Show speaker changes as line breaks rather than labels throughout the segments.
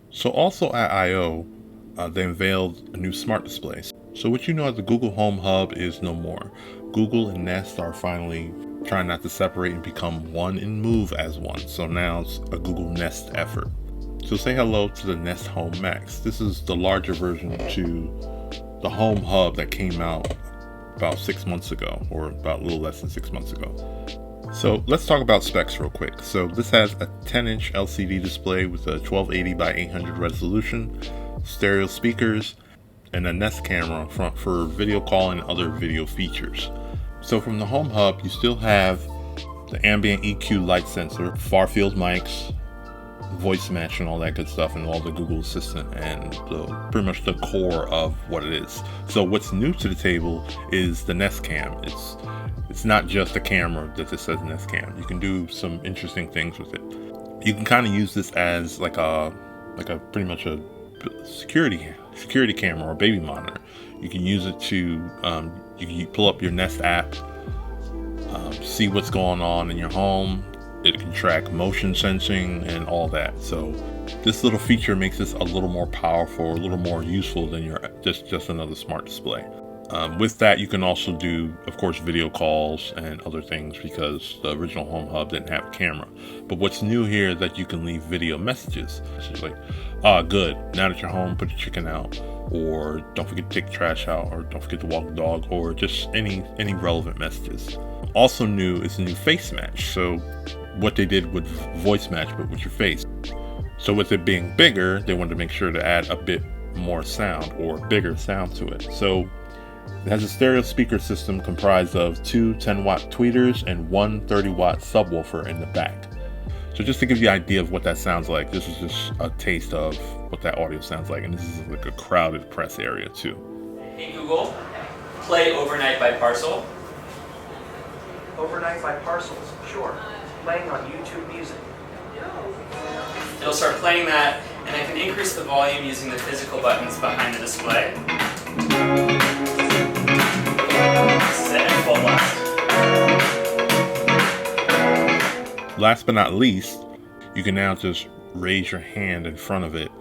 So also at I/O, they unveiled a new smart display. So what you know as the Google Home Hub is no more. Google and Nest are finally trying not to separate and become one and move as one. So now it's a Google Nest effort. So say hello to the Nest Home Max. This is the larger version to the Home Hub that came out about 6 months ago, or about a little less than 6 months ago. So let's talk about specs real quick. So this has a 10-inch LCD display with a 1280 by 800 resolution, stereo speakers, and a Nest camera front for video call and other video features. So from the Home Hub, you still have the ambient EQ light sensor, far field mics, voice match and all that good stuff, and all the Google Assistant, and pretty much the core of what it is. So what's new to the table is the Nest Cam. It's not just a camera that just says Nest Cam. You can do some interesting things with it. You can kind of use this as like a pretty much a security camera or baby monitor. You can use it to you can pull up your Nest app, see what's going on in your home. It can track motion sensing and all that. So this little feature makes this a little more powerful, a little more useful than your just another smart display. With that, you can also do, of course, video calls and other things, because the original Home Hub didn't have a camera. But what's new here is that you can leave video messages. It's just like, good, now that you're home, put the chicken out, or don't forget to take the trash out, or don't forget to walk the dog, or just any relevant messages. Also new is a new face match. So what they did with voice match, but with your face. So with it being bigger, they wanted to make sure to add a bit more sound, or bigger sound to it. So it has a stereo speaker system comprised of two 10-watt tweeters and one 30-watt subwoofer in the back. So just to give you an idea of what that sounds like, this is just a taste of what that audio sounds like. And this is like a crowded press area too.
Hey Google, play Overnight by Parcel.
Overnight by Parcels, sure. Playing on YouTube Music.
It'll start playing that, and I can increase the volume using the physical buttons behind the display. Set and full blast.
Last but not least, you can now just raise your hand in front of it.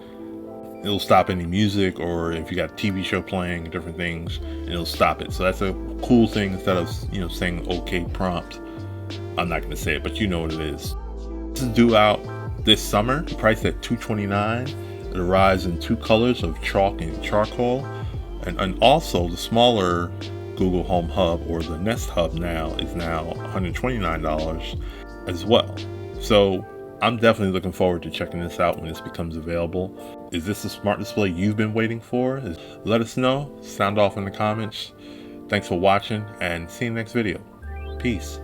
It'll stop any music, or if you got a TV show playing, different things, and it'll stop it. So that's a cool thing. Instead of saying OK prompt, I'm not going to say it, but you know what it is. This is due out this summer, priced at $229. It arrives in two colors of chalk and charcoal, and also the smaller Google Home Hub, or the Nest Hub, now $129 as well. So I'm definitely looking forward to checking this out when this becomes available. Is this the smart display you've been waiting for? Let us know. Sound off in the comments. Thanks for watching, and see you next video. Peace.